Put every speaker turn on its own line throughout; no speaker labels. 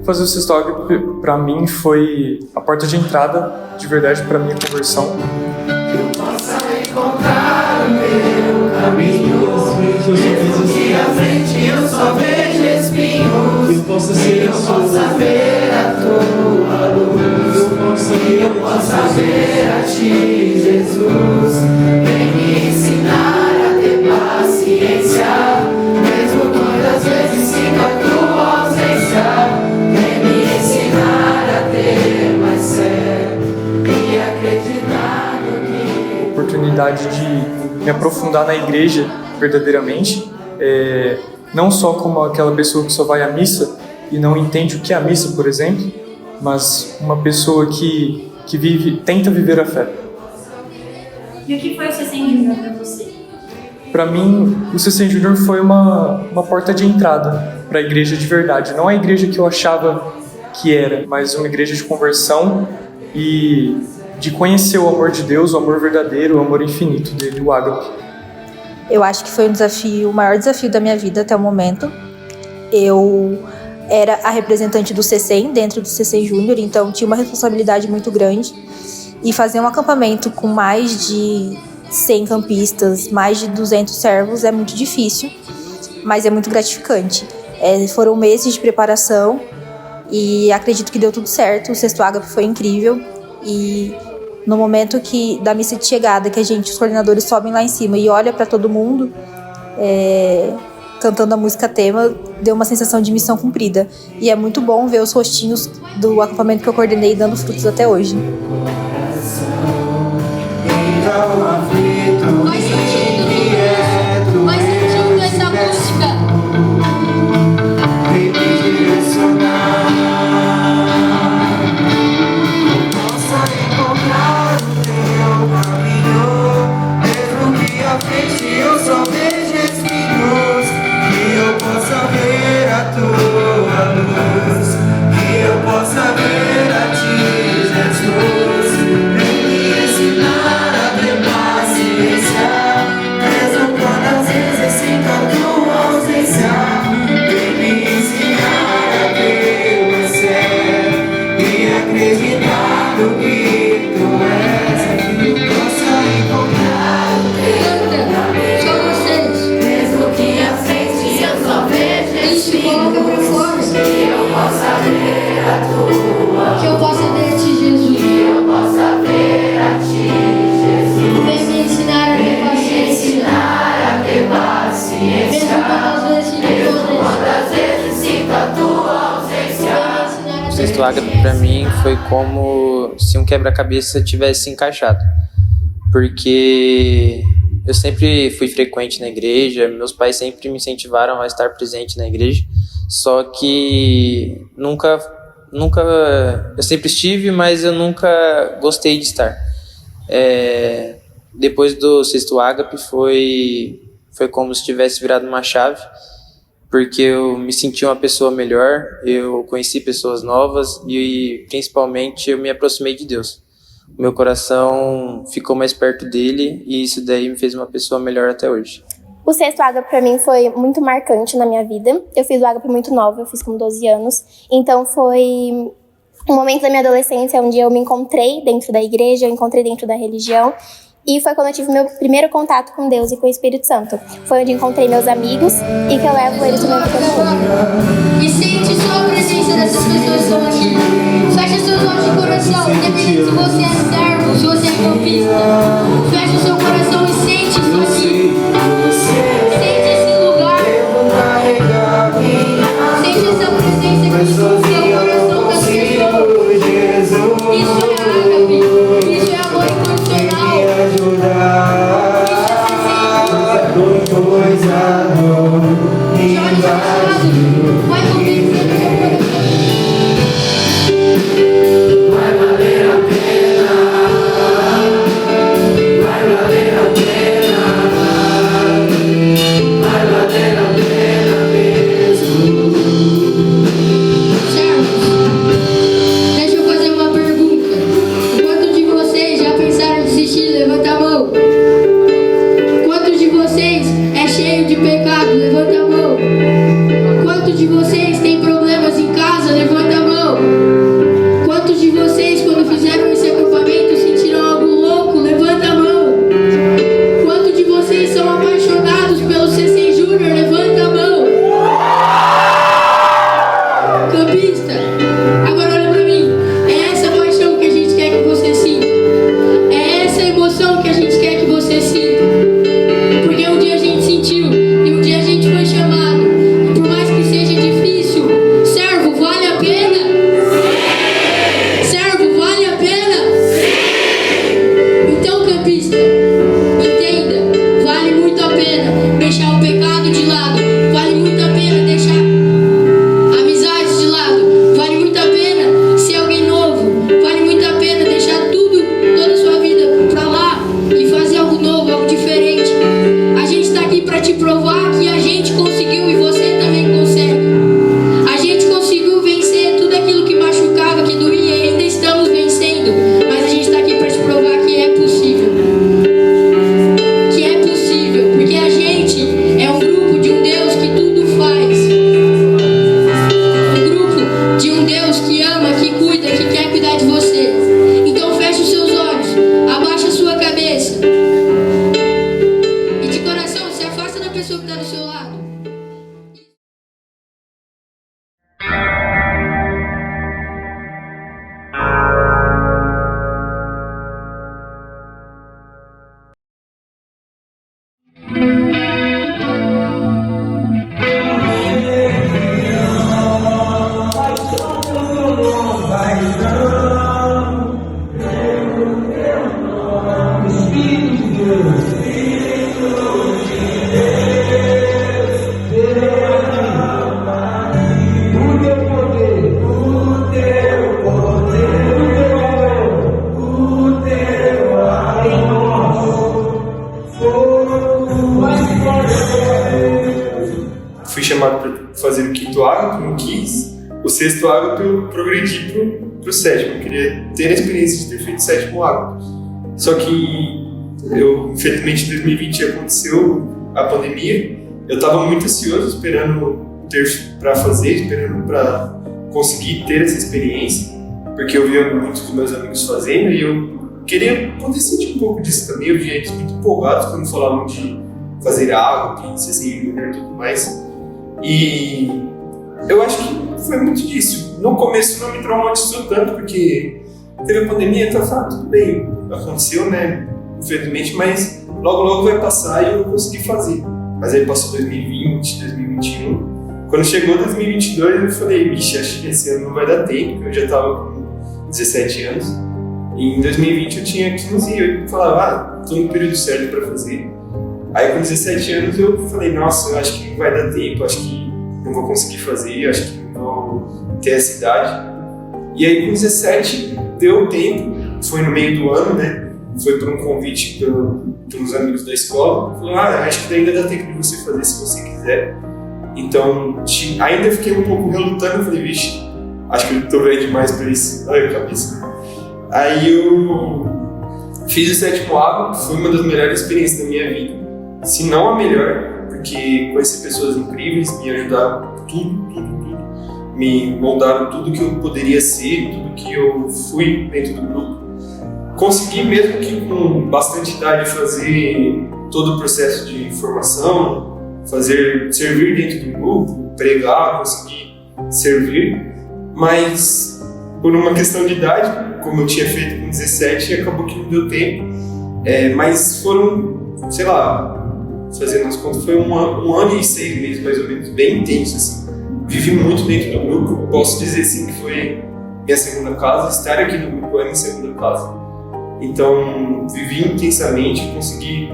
Fazer o Sexto Ágape, para mim, foi a porta de entrada, de verdade, para minha conversão.
Que eu possa encontrar o meu caminho, mesmo que à frente eu só vejo espinhos, que eu possa ver a tua luz, que eu possa ver a ti, Jesus. Vem me ensinar a ter paciência, mesmo quando às vezes sinto a tua ausência.
Oportunidade de me aprofundar na igreja verdadeiramente, não só como aquela pessoa que só vai à missa e não entende o que é a missa, por exemplo, mas uma pessoa que tenta viver a fé.
E o que foi o CCN Júnior para você?
Para mim, o CCN Júnior foi uma porta de entrada para a igreja de verdade. Não a igreja que eu achava que era, mas uma igreja de conversão e de conhecer o amor de Deus, o amor verdadeiro, o amor infinito dele, o ágape.
Eu acho que foi o maior desafio da minha vida até o momento. Eu era a representante do CCN dentro do CCN Júnior, então tinha uma responsabilidade muito grande. E fazer um acampamento com mais de 100 campistas, mais de 200 servos é muito difícil, mas é muito gratificante. Foram meses de preparação e acredito que deu tudo certo. O Sexto Ágape foi incrível e no momento da missa de chegada, que os coordenadores sobem lá em cima e olham para todo mundo cantando a música tema, deu uma sensação de missão cumprida. E é muito bom ver os rostinhos do acampamento que eu coordenei dando frutos até hoje.
Vai sentindo essa música.
Eu só vejo espinhos, que eu possa ver a tua luz, que eu possa ver a ti, Jesus. Vem me ensinar a ter paciência, mesmo quando às vezes sinto a tua ausência. Vem me ensinar a ter mais fé e acreditar no que tu és, que eu possa encontrar o teu caminho. Mesmo que à frente eu só vejo espinhos, que eu possa ver a tua,
Que eu possa ver a ti, Jesus.
que eu possa ver a ti, Jesus.
Vem me ensinar a ter paciência.
Ensinar a ter paciência,
Mesmo quando às vezes
sinto a tua ausência.
O Sexto Ágape para mim foi como se um quebra-cabeça tivesse encaixado, porque eu sempre fui frequente na igreja, meus pais sempre me incentivaram a estar presente na igreja, só que eu sempre estive, mas eu nunca gostei de estar. Depois do Sexto Ágape foi como se tivesse virado uma chave, porque eu me senti uma pessoa melhor, eu conheci pessoas novas e principalmente eu me aproximei de Deus. Meu coração ficou mais perto dele e isso daí me fez uma pessoa melhor até hoje.
O Sexto Ágape para mim foi muito marcante na minha vida. Eu fiz o Ágape muito nova, eu fiz com 12 anos. Então foi um momento da minha adolescência onde eu me encontrei dentro da igreja, eu encontrei dentro da religião. E foi quando eu tive meu primeiro contato com Deus e com o Espírito Santo. Foi onde encontrei meus amigos e que eu levo eles no meu vida.
E sente só a presença dessas pessoas que estão aqui. Feche seus olhos de coração, independente se você é servo, se você é campista. Feche o seu coração e sente isso aqui. Sente esse lugar. Sente essa presença aqui no seu coração das pessoas. Isso é ágape.
chamado para fazer o quinto ágape, não quis. O sexto ágape eu progredi pro sétimo. Eu queria ter a experiência de ter feito o sétimo ágape. Só que infelizmente, em 2020 aconteceu a pandemia. Eu estava muito ansioso, esperando esperando para conseguir ter essa experiência, porque eu via muitos dos meus amigos fazendo e eu queria poder sentir um pouco disso também. Eu via eles muito empolgados quando falavam de fazer ágape, CCI Júnior e tudo mais. E eu acho que foi muito disso. No começo não me traumatizou tanto, porque teve a pandemia, então eu falei, tudo bem, aconteceu, né, infelizmente, mas logo vai passar e eu vou conseguir fazer. Mas aí passou 2020, 2021. Quando chegou 2022, eu falei, bicho, acho que esse ano não vai dar tempo, eu já estava com 17 anos. E em 2020 eu tinha 15 e eu falava, tô no período certo para fazer. Aí com 17 anos eu falei, nossa, eu acho que não vai dar tempo, acho que não vou conseguir fazer, acho que não vou ter essa idade. E aí com 17 deu tempo, foi no meio do ano, né? Foi por um convite pelos amigos da escola. Falou, acho que ainda dá tempo de você fazer se você quiser. Então, ainda fiquei um pouco relutando, falei, vixe, acho que eu tô velho demais pra isso. Ai, cabeça. Aí eu fiz o sétimo ágape, foi uma das melhores experiências da minha vida. Se não a melhor, porque conheci pessoas incríveis, me ajudaram tudo. Me moldaram tudo que eu poderia ser, tudo que eu fui dentro do grupo. Consegui, mesmo que com bastante idade, fazer todo o processo de formação, servir dentro do grupo, pregar, conseguir servir, mas por uma questão de idade, como eu tinha feito com 17, acabou que não deu tempo, mas foram, sei lá, fazendo as contas, foi um ano e 6 meses mais ou menos, bem intenso, assim. Vivi muito dentro do grupo, posso dizer sim que foi minha segunda casa, estar aqui no grupo é minha segunda casa. Então, vivi intensamente, consegui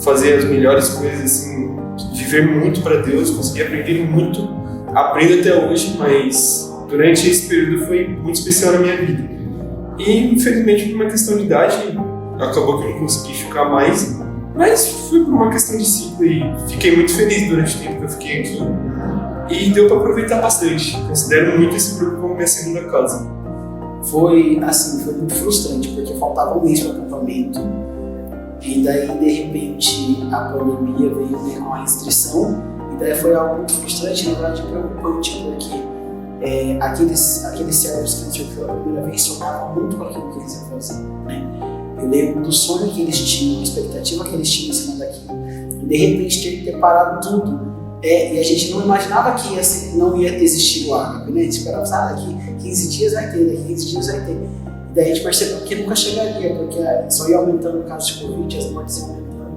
fazer as melhores coisas, assim, viver muito para Deus, consegui aprender muito, aprendo até hoje, mas durante esse período foi muito especial na minha vida. E, infelizmente, por uma questão de idade, acabou que eu não consegui ficar mais, mas foi por uma questão de ciclo e fiquei muito feliz durante o tempo que eu fiquei aqui. E deu para aproveitar bastante, considero muito esse grupo como minha segunda casa.
Foi muito frustrante, porque faltava um mês para o acampamento, e daí de repente a pandemia veio com uma restrição, e daí foi algo muito frustrante, na verdade preocupante, porque aqueles servos que entrou pela primeira vez sonhavam muito com aquilo que eles iam fazer, né? Eu lembro do sonho que eles tinham, a expectativa que eles tinham em cima daquilo, e de repente ter que ter parado tudo. E a gente não imaginava que não ia existir o ágape, né? A gente esperava, daqui 15 dias vai ter, daqui 15 dias vai ter. E daí a gente percebeu que nunca chegaria, porque só ia aumentando o caso de Covid, as mortes iam aumentando.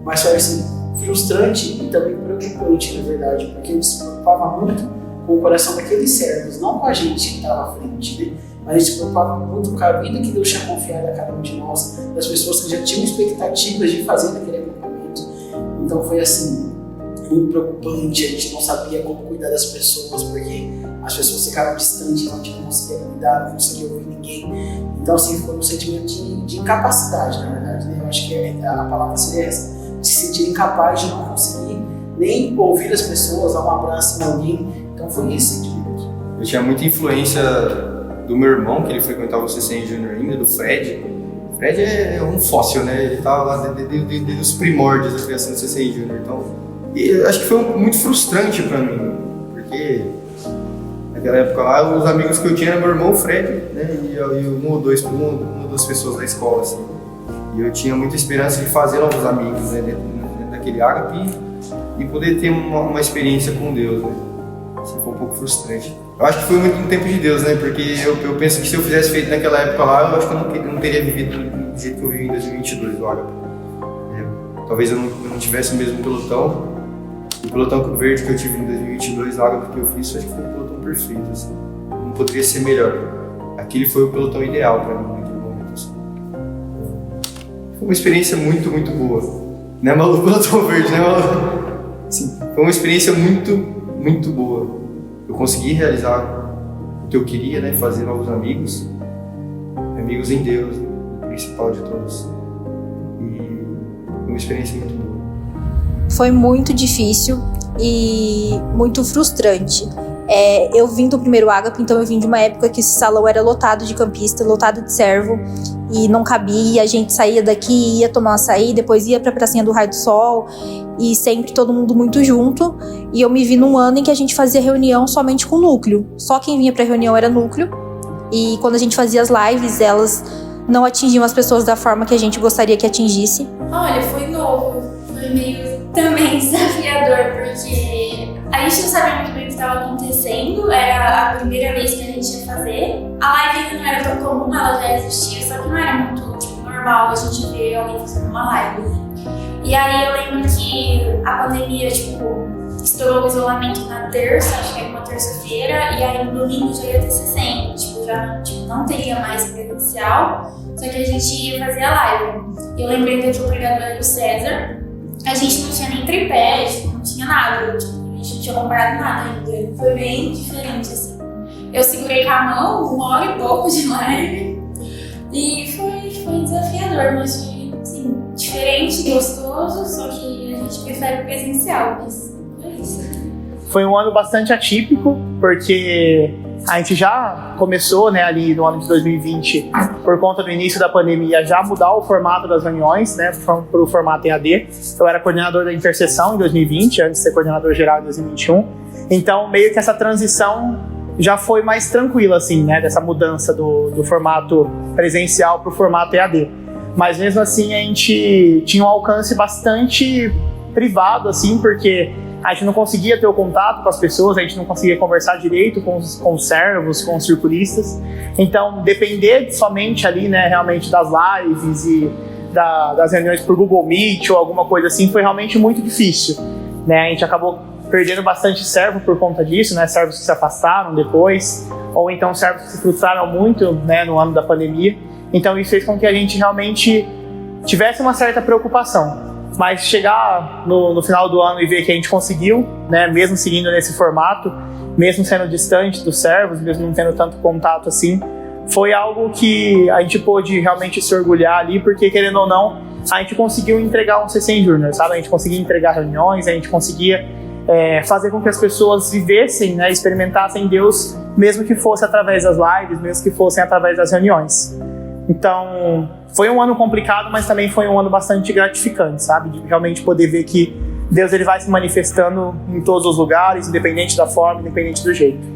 Mas foi assim, frustrante e também preocupante, na verdade, porque ele se preocupava muito com o coração daqueles servos, não com a gente que estava à frente, né? Mas ele se preocupava muito com a vida que Deus tinha confiado a cada um de nós, das pessoas que já tinham expectativas de fazer aquele acampamento. Então foi assim, muito preocupante, a gente não sabia como cuidar das pessoas, porque as pessoas ficaram distantes, a gente não conseguia cuidar, não conseguia ouvir ninguém. Então, assim, foi um sentimento de incapacidade, na verdade, né? Eu acho que a palavra seria essa, de se sentir incapaz de não conseguir nem ouvir as pessoas, dar um abraço em alguém. Então, foi esse sentimento.
Eu tinha muita influência do meu irmão, que ele frequentava o CCI Júnior ainda, do Fred. O Fred é um fóssil, né? Ele estava lá desde os primórdios da criação do CCI Júnior. Então, eu acho que foi muito frustrante para mim, porque naquela época lá, os amigos que eu tinha eram meu irmão, o Fred, né, e uma ou duas pessoas da escola, assim. E eu tinha muita esperança de fazer novos amigos, né, dentro daquele ágape e poder ter uma experiência com Deus, né. Assim, foi um pouco frustrante. Eu acho que foi muito no tempo de Deus, né, porque eu penso que se eu fizesse feito naquela época lá, eu acho que eu não teria vivido do jeito que eu vivi em 2022, o ágape. Talvez eu não tivesse o mesmo pelotão. O pelotão verde que eu tive em 2022, a ágape que eu fiz, acho que foi um pelotão perfeito, assim. Não poderia ser melhor. Aquele foi o pelotão ideal para mim naquele momento, assim. Foi uma experiência muito, muito boa. Não é maluco o pelotão verde, né, maluco? Assim, foi uma experiência muito, muito boa. Eu consegui realizar o que eu queria, né, fazer novos amigos em Deus, o principal de todos. E foi uma experiência muito boa.
Foi muito difícil, e muito frustrante. Eu vim do primeiro Ágape, então eu vim de uma época que esse salão era lotado de campista, lotado de servo, e não cabia, a gente saía daqui, ia tomar um açaí, depois ia pra pracinha do Raio do Sol, e sempre todo mundo muito junto. E eu me vi num ano em que a gente fazia reunião somente com núcleo, só quem vinha pra reunião era núcleo, e quando a gente fazia as lives, elas não atingiam as pessoas da forma que a gente gostaria que atingisse.
Olha, foi novo, foi meio também desafiador, porque a gente não sabia muito bem o que estava acontecendo, era a primeira vez que a gente ia fazer. A live ainda não era tão comum, ela já existia, só que não era muito normal a gente ver alguém fazendo uma live. E aí eu lembro que a pandemia, estourou o isolamento na terça, acho que era uma terça-feira, e aí no domingo já ia ter 60, já não teria mais presencial, só que a gente ia fazer a live. Eu lembrei que o pregador era o César, a gente não tinha nem tripé, não tinha nada, a gente não tinha comprado nada ainda, foi bem diferente assim. Eu segurei com a mão 1 hora e pouco de live, e foi desafiador, mas foi assim, diferente, gostoso, só que a gente prefere presencial, mas foi isso.
Foi um ano bastante atípico, porque a gente já começou, né, ali no ano de 2020, por conta do início da pandemia, já mudar o formato das reuniões, né, para o formato EAD. Eu era coordenador da intercessão em 2020, antes de ser coordenador geral em 2021. Então, meio que essa transição já foi mais tranquila, assim, né, dessa mudança do formato presencial para o formato EAD. Mas mesmo assim, a gente tinha um alcance bastante privado, assim, porque a gente não conseguia ter o contato com as pessoas, a gente não conseguia conversar direito com os servos, com os circulistas. Então, depender somente ali, né, realmente das lives e das reuniões por Google Meet ou alguma coisa assim, foi realmente muito difícil, né? A gente acabou perdendo bastante servo por conta disso, né? Servos que se afastaram depois, ou então servos que se frustraram muito, né, no ano da pandemia. Então, isso fez com que a gente realmente tivesse uma certa preocupação. Mas chegar no final do ano e ver que a gente conseguiu, né, mesmo seguindo nesse formato, mesmo sendo distante dos servos, mesmo não tendo tanto contato assim, foi algo que a gente pôde realmente se orgulhar ali, porque querendo ou não, a gente conseguiu entregar um CC Júnior, sabe? A gente conseguia entregar reuniões, a gente conseguia fazer com que as pessoas vivessem, né, experimentassem Deus, mesmo que fosse através das lives, mesmo que fossem através das reuniões. Então, foi um ano complicado, mas também foi um ano bastante gratificante, sabe? De realmente poder ver que Deus ele vai se manifestando em todos os lugares, independente da forma, independente do jeito.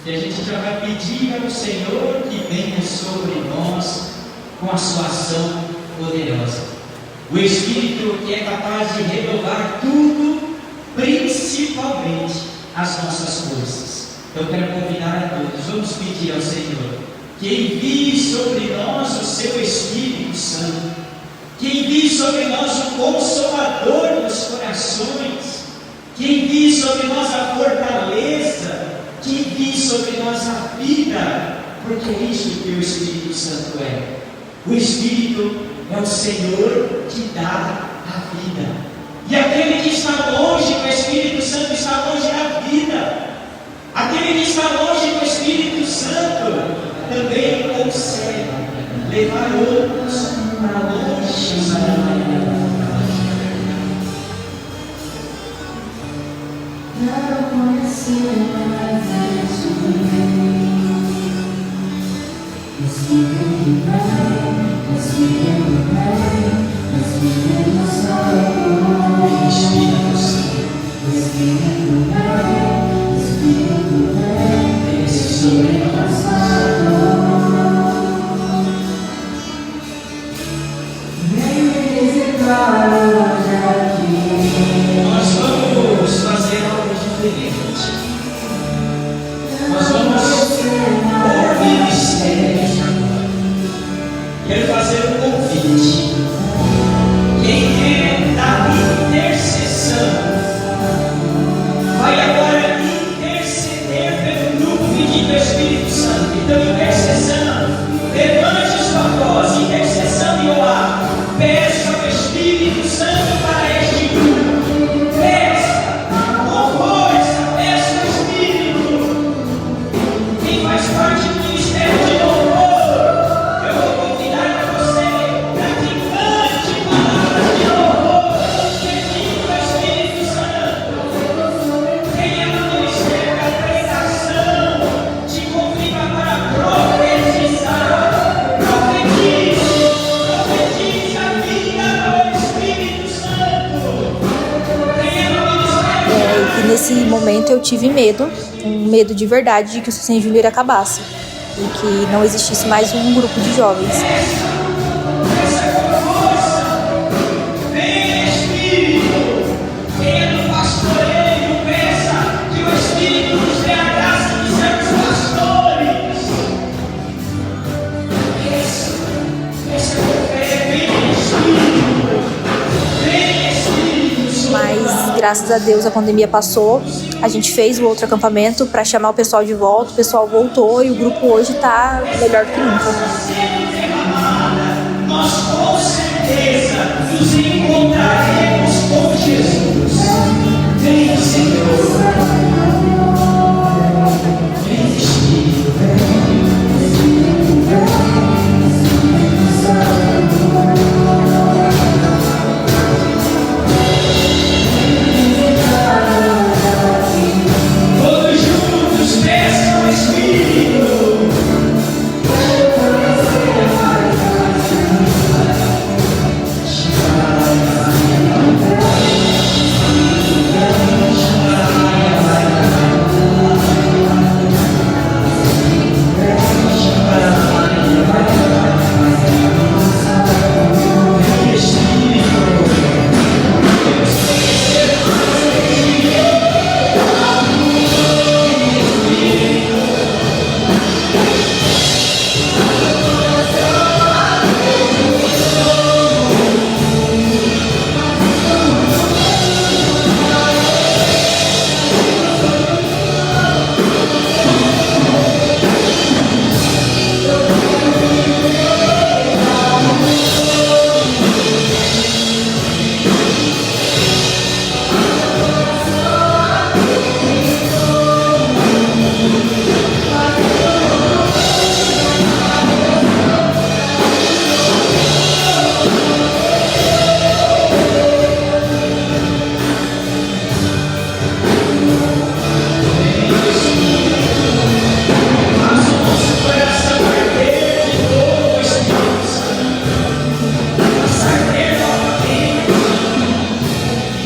E a gente já vai pedir ao Senhor que venha sobre nós com a sua ação poderosa. O Espírito que é capaz de renovar tudo, principalmente as nossas forças. Eu quero convidar a todos, vamos pedir ao Senhor que envie sobre nós o seu Espírito Santo, que envie sobre nós o Consolador dos corações, que envie sobre nós a fortaleza, que envie sobre nós a vida, porque é isso que o Espírito Santo é. O Espírito é o Senhor que dá a vida. E aquele que está longe do Espírito Santo está longe da vida. Aquele que está longe do Espírito Santo também consegue levar outros para longe da vida. Nós vamos fazer algo diferente. Nós vamos ouvir mistérios agora. Quero fazer um convite. Quem é da intercessão vai agora interceder pelo grupo pedindo ao Espírito Santo. Então, intercessão, levante sua voz, intercessão e orar. Peça ao Espírito Santo para este grupo. Peça com força, peça ao Espírito. Quem faz parte do ministério de louvor, eu vou convidar a você para que cante palavras de louvor, pedindo ao Espírito Santo. Quem é no ministério da pregação, te convida para profetizar. Profetize a vida do Espírito Santo. Quem é no ministério
E nesse momento eu tive medo, um medo de verdade de que o CCN Júnior acabasse e que não existisse mais um grupo de jovens.
Vem Espírito, venha no pastoreio, peça que o Espírito nos dê a graça de sermos pastores. Peça com fé, vem Espírito,
Mas graças a Deus a pandemia passou, a gente fez o outro acampamento para chamar o pessoal de volta, o pessoal voltou e o grupo hoje está melhor que nunca.
nós com certeza nos encontraremos com Jesus. Vem, Senhor. Vem, Espírito. Todos juntos peçam ao Espírito.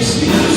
Espírito